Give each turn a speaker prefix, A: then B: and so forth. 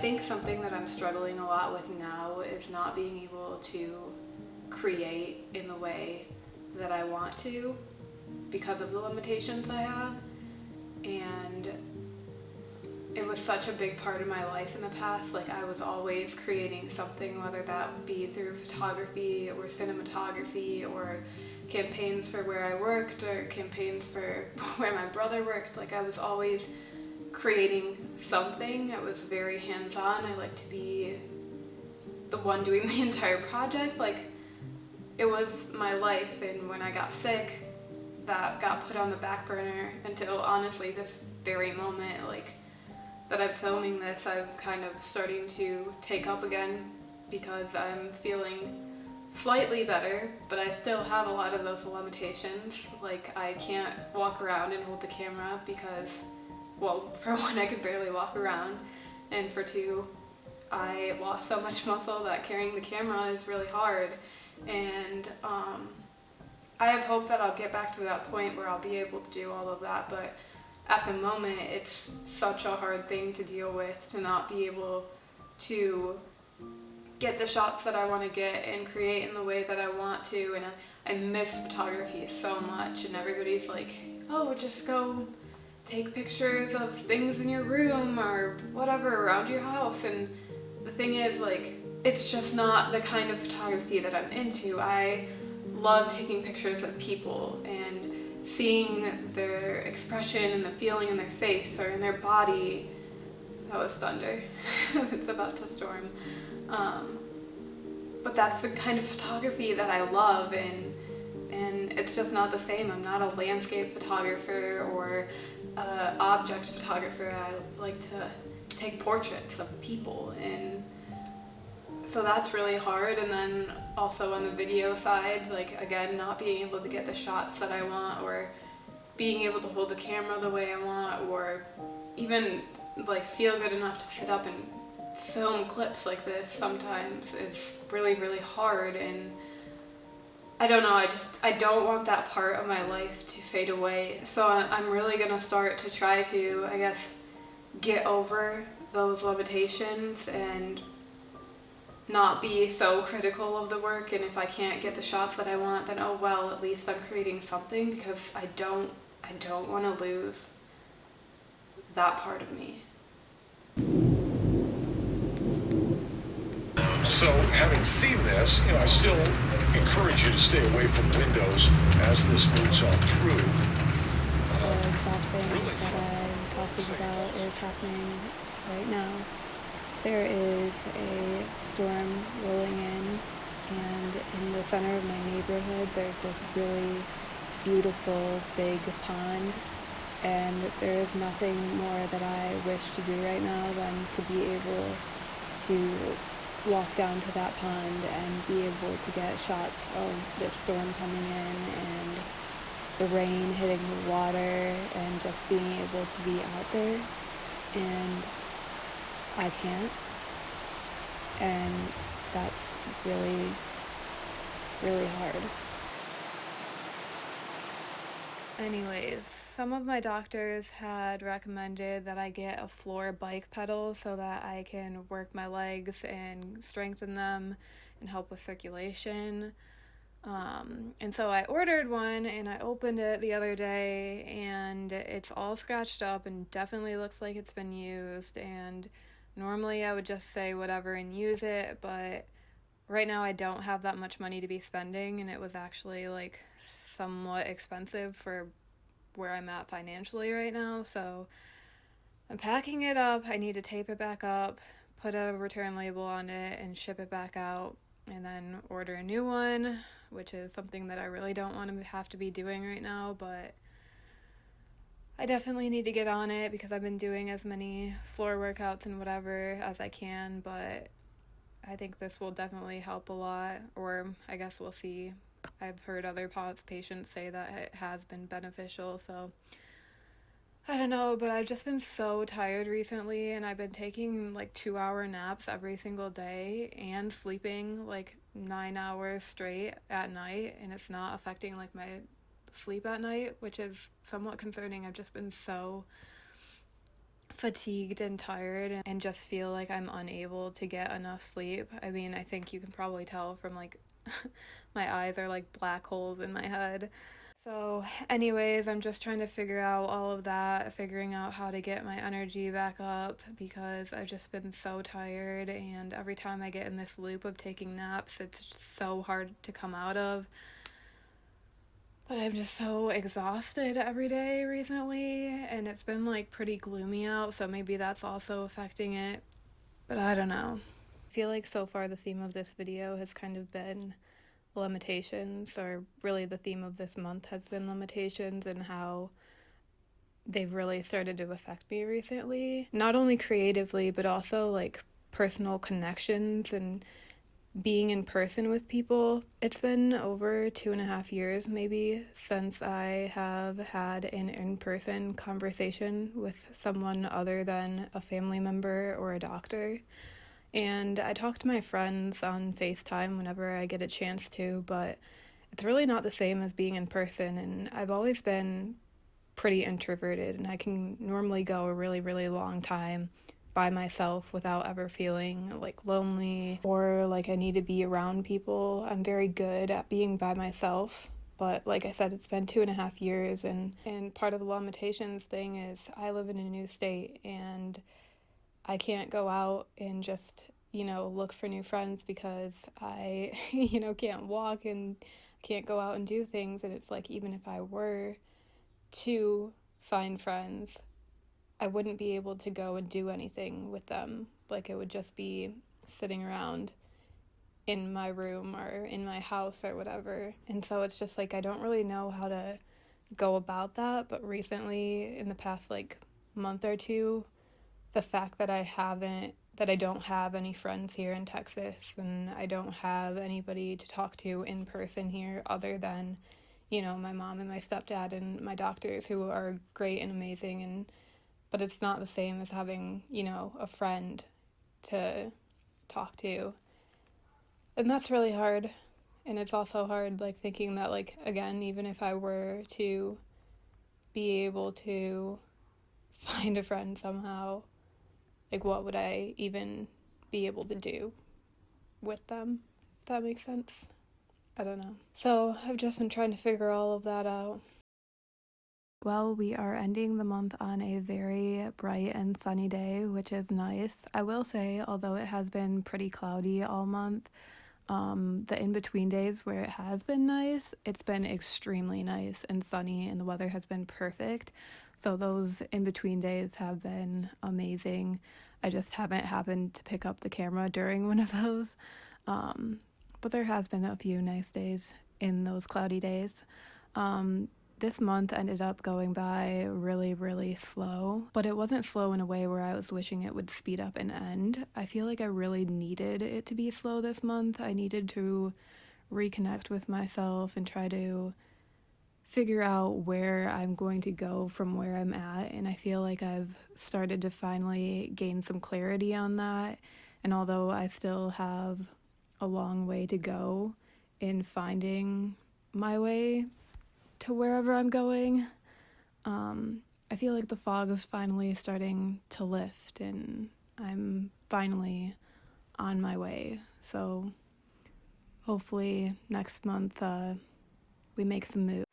A: think something that I'm struggling a lot with now is not being able to create in the way that I want to because of the limitations I have. And it was such a big part of my life in the past. Like, I was always creating something, whether that be through photography or cinematography or campaigns for where I worked or campaigns for where my brother worked. Like, I was always creating something. It was very hands-on. I like to be the one doing the entire project. Like, it was my life, and when I got sick, that got put on the back burner until honestly this very moment, like, that I'm filming this, I'm kind of starting to take up again because I'm feeling slightly better, but I still have a lot of those limitations. Like, I can't walk around and hold the camera because, well, for one, I could barely walk around, and for two, I lost so much muscle that carrying the camera is really hard. And I have hope that I'll get back to that point where I'll be able to do all of that, but at the moment it's such a hard thing to deal with, to not be able to get the shots that I want to get and create in the way that I want to. And I miss photography so much, and everybody's like, oh, just go take pictures of things in your room or whatever around your house. And the thing is, like, it's just not the kind of photography that I'm into. I love taking pictures of people and seeing their expression and the feeling in their face or in their body. That was thunder. It's about to storm. But that's the kind of photography that I love, and it's just not the same. I'm not a landscape photographer or object photographer. I like to take portraits of people, and so that's really hard. And then also on the video side, like, again, not being able to get the shots that I want, or being able to hold the camera the way I want, or even like feel good enough to sit up and film clips like this sometimes is really, really hard. And I don't know, I don't want that part of my life to fade away. So I'm really gonna start to try to, I guess, get over those limitations and not be so critical of the work. And if I can't get the shots that I want, then oh well, at least I'm creating something, because I don't want to lose that part of me.
B: So, having seen this, I still encourage you to stay away from windows as this moves on through.
C: The exact thing that I'm talking about is happening right now. There is a storm rolling in the center of my neighborhood there's this really beautiful big pond, and there is nothing more that I wish to do right now than to be able to walk down to that pond and be able to get shots of the storm coming in and the rain hitting the water and just being able to be out there. And I can't, and that's really, really hard. Anyways, some of my doctors had recommended that I get a floor bike pedal so that I can work my legs and strengthen them and help with circulation. And so I ordered one, and I opened it the other day, and it's all scratched up and definitely looks like it's been used. And normally I would just say whatever and use it, but right now I don't have that much money to be spending, and it was actually like somewhat expensive for where I'm at financially right now. So I'm packing it up. I need to tape it back up, put a return label on it, and ship it back out, and then order a new one, which is something that I really don't want to have to be doing right now, but I definitely need to get on it because I've been doing as many floor workouts and whatever as I can. But I think this will definitely help a lot, or I guess we'll see. I've heard other patients say that it has been beneficial, so I don't know, but I've just been so tired recently, and I've been taking like 2-hour naps every single day and sleeping like 9 hours straight at night, and it's not affecting like my sleep at night, which is somewhat concerning. I've just been so fatigued and tired and just feel like I'm unable to get enough sleep. I mean, I think you can probably tell from like my eyes are like black holes in my head. So anyways, I'm just trying to figure out all of that, figuring out how to get my energy back up because I've just been so tired, and every time I get in this loop of taking naps, it's so hard to come out of. But I'm just so exhausted every day recently, and it's been like pretty gloomy out, so maybe that's also affecting it. But I don't know. I feel like so far the theme of this video has kind of been limitations, or really the theme of this month has been limitations and how they've really started to affect me recently. Not only creatively, but also like personal connections and being in person with people. It's been over 2.5 years maybe since I have had an in-person conversation with someone other than a family member or a doctor. And I talk to my friends on FaceTime whenever I get a chance to, but it's really not the same as being in person. And I've always been pretty introverted, and I can normally go a really, really long time by myself without ever feeling like lonely or like I need to be around people. I'm very good at being by myself, but like I said, it's been 2.5 years, and part of the limitations thing is I live in a new state and I can't go out and just, look for new friends because I, can't walk and can't go out and do things. And it's like, even if I were to find friends, I wouldn't be able to go and do anything with them. Like, it would just be sitting around in my room or in my house or whatever. And so it's just like I don't really know how to go about that. But recently, in the past like month or two, the fact that I don't have any friends here in Texas, and I don't have anybody to talk to in person here other than, my mom and my stepdad and my doctors, who are great and amazing, but it's not the same as having, a friend to talk to. And that's really hard. And it's also hard, like, thinking that, like, again, even if I were to be able to find a friend somehow, like, what would I even be able to do with them, if that makes sense? I don't know. So I've just been trying to figure all of that out. Well, we are ending the month on a very bright and sunny day, which is nice. I will say, although it has been pretty cloudy all month, the in-between days where it has been nice, it's been extremely nice and sunny, and the weather has been perfect. So those in-between days have been amazing. I just haven't happened to pick up the camera during one of those. But there has been a few nice days in those cloudy days. This month ended up going by really, really slow, but it wasn't slow in a way where I was wishing it would speed up and end. I feel like I really needed it to be slow this month. I needed to reconnect with myself and try to figure out where I'm going to go from where I'm at, and I feel like I've started to finally gain some clarity on that. And although I still have a long way to go in finding my way to wherever I'm going, I feel like the fog is finally starting to lift, and I'm finally on my way. So hopefully next month we make some moves.